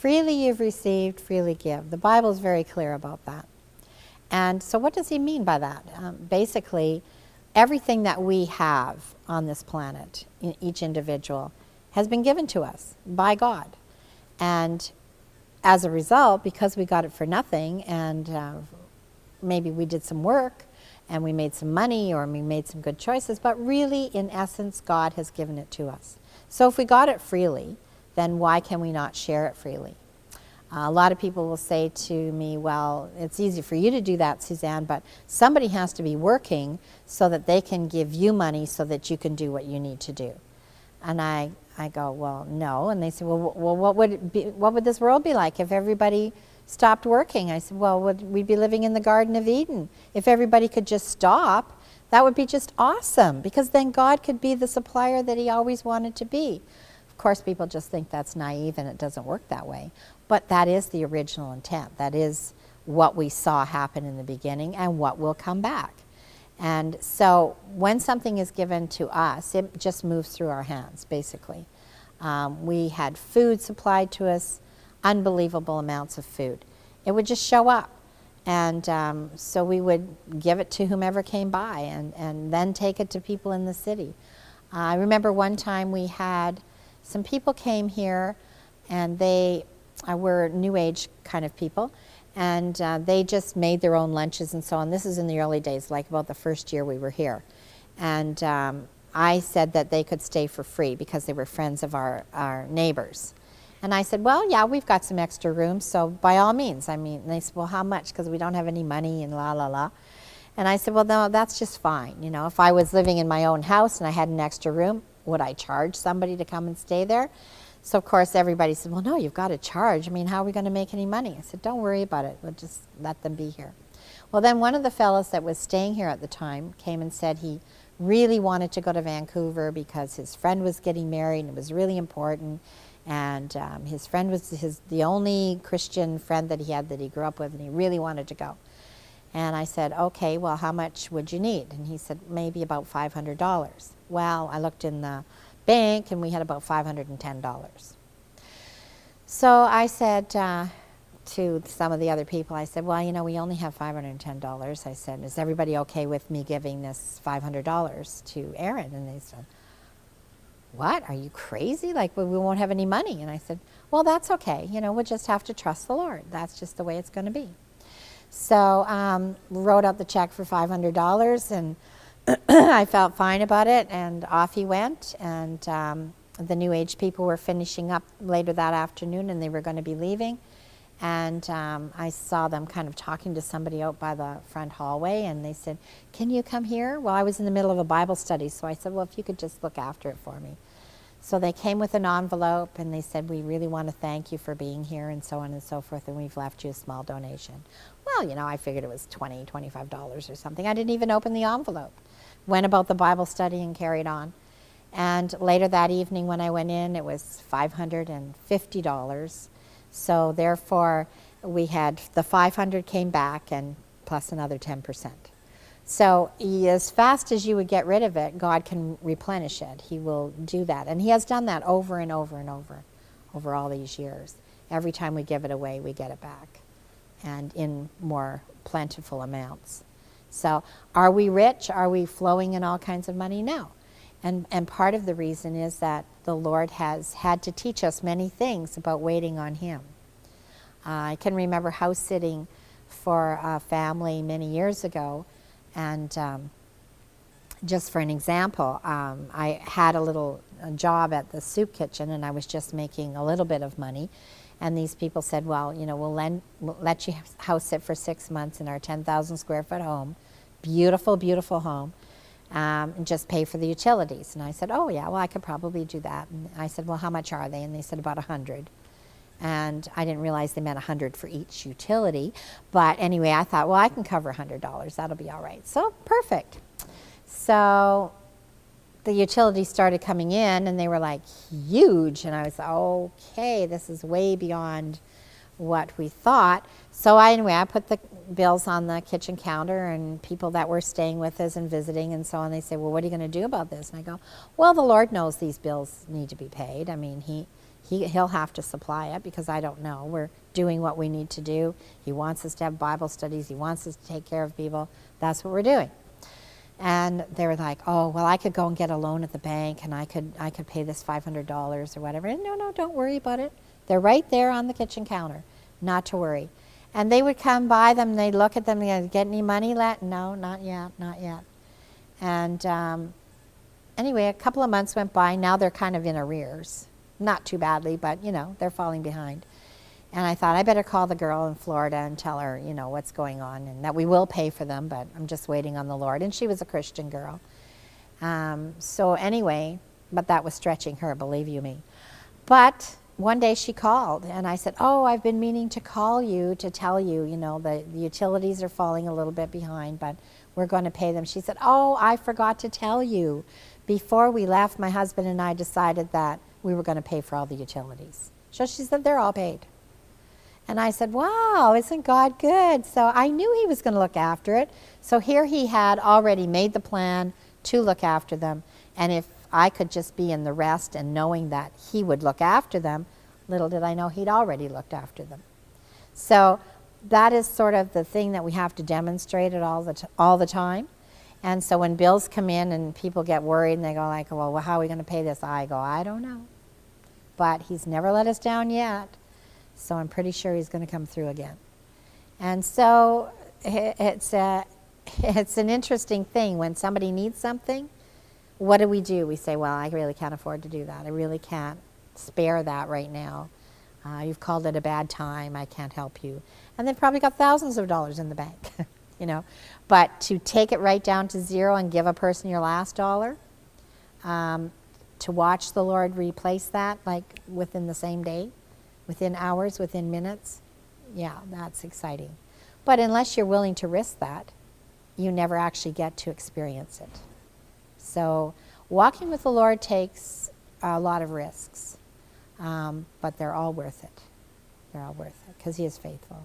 freely you've received, freely give. The Bible is very clear about that. And so what does he mean by that? Basically, everything that we have on this planet, each individual, has been given to us by God. And as a result, because we got it for nothing, and maybe we did some work, and we made some money, or we made some good choices, but really, in essence, God has given it to us. So if we got it freely, then why can we not share it freely? A lot of people will say to me, well, it's easy for you to do that, Suzanne, but somebody has to be working so that they can give you money so that you can do what you need to do. And I go, well, no. And they say, well, what would this world be like if everybody stopped working? I said, well, we'd be living in the Garden of Eden. If everybody could just stop, that would be just awesome, because then God could be the supplier that he always wanted to be. Of course, people just think that's naive and it doesn't work that way. But that is the original intent. That is what we saw happen in the beginning and what will come back. And so when something is given to us, it just moves through our hands, basically. We had food supplied to us, unbelievable amounts of food. It would just show up. And so we would give it to whomever came by and then take it to people in the city. I remember one time we had some people came here, and they were New Age kind of people, and they just made their own lunches and so on. This is in the early days, like about the first year we were here. And I said that they could stay for free because they were friends of our neighbors. And I said, well, yeah, we've got some extra room, so by all means. I mean, and they said, well, how much? Because we don't have any money and la, la, la. And I said, well, no, that's just fine. You know, if I was living in my own house and I had an extra room, would I charge somebody to come and stay there? So, of course, everybody said, well, no, you've got to charge. I mean, how are we going to make any money? I said, don't worry about it. We'll just let them be here. Well, then one of the fellows that was staying here at the time came and said he really wanted to go to Vancouver because his friend was getting married and it was really important. And his friend was the only Christian friend that he had that he grew up with, and he really wanted to go. And I said, okay, well, how much would you need? And he said, maybe about $500. Well, I looked in the bank, and we had about $510. So I said to some of the other people, I said, well, you know, we only have $510. I said, is everybody okay with me giving this $500 to Aaron? And they said, what? Are you crazy? Like, we won't have any money. And I said, well, that's okay. You know, we'll just have to trust the Lord. That's just the way it's going to be. So wrote out the check for $500, and I felt fine about it, and off he went. And the New Age people were finishing up later that afternoon, and they were going to be leaving. And I saw them kind of talking to somebody out by the front hallway, and they said, can you come here? Well, I was in the middle of a Bible study, so I said, well, if you could just look after it for me. So they came with an envelope, and they said, we really want to thank you for being here, and so on and so forth, and we've left you a small donation. Well, you know, I figured it was $20, $25 or something. I didn't even open the envelope. Went about the Bible study and carried on. And later that evening when I went in, it was $550. So therefore, we had the 500 came back, and plus another 10%. So as fast as you would get rid of it, God can replenish it. He will do that. And he has done that over and over and over all these years. Every time we give it away, we get it back, and in more plentiful amounts. So are we rich? Are we flowing in all kinds of money? No. And part of the reason is that the Lord has had to teach us many things about waiting on him. I can remember house sitting for a family many years ago, and just for an example, I had a little job at the soup kitchen, and I was just making a little bit of money. And these people said, well, you know, we'll let you house sit for 6 months in our 10,000 square foot home, beautiful, beautiful home, and just pay for the utilities. And I said, oh yeah, well, I could probably do that. And I said, well, how much are they? And they said about 100. And I didn't realize they meant 100 for each utility. But anyway, I thought, well, I can cover $100. That'll be all right. So perfect. So the utilities started coming in, and they were like huge. And I was like, okay, this is way beyond what we thought. So anyway, I put the bills on the kitchen counter, and people that were staying with us and visiting and so on, they say, well, what are you going to do about this? And I go, well, the Lord knows these bills need to be paid. I mean, He He'll have to supply it because I don't know. We're doing what we need to do. He wants us to have Bible studies. He wants us to take care of people. That's what we're doing. And they were like, oh, well, I could go and get a loan at the bank, and I could pay this $500 or whatever. And no, don't worry about it. They're right there on the kitchen counter. Not to worry. And they would come by them, and they'd look at them, and get any money left? No, not yet. And anyway, a couple of months went by. Now they're kind of in arrears. Not too badly, but, they're falling behind. And I thought, I better call the girl in Florida and tell her, what's going on, and that we will pay for them, but I'm just waiting on the Lord. And she was a Christian girl. So anyway, but that was stretching her, believe you me. But one day she called, and I said, oh, I've been meaning to call you to tell you, the utilities are falling a little bit behind, but we're going to pay them. She said, oh, I forgot to tell you. Before we left, my husband and I decided that we were going to pay for all the utilities. So she said, they're all paid. And I said, wow, isn't God good? So I knew he was going to look after it. So here he had already made the plan to look after them. And if I could just be in the rest and knowing that he would look after them, little did I know he'd already looked after them. So that is sort of the thing that we have to demonstrate it all the time. And so when bills come in and people get worried and they go like, well, how are we going to pay this? I go, I don't know. But he's never let us down yet. So I'm pretty sure he's going to come through again. And so it's an interesting thing. When somebody needs something, what do? We say, well, I really can't afford to do that. I really can't spare that right now. You've called it a bad time. I can't help you. And they've probably got thousands of dollars in the bank, But to take it right down to zero and give a person your last dollar, to watch the Lord replace that like within the same day, within hours, within minutes, yeah, that's exciting. But unless you're willing to risk that, you never actually get to experience it. So walking with the Lord takes a lot of risks, but they're all worth it. They're all worth it because he is faithful.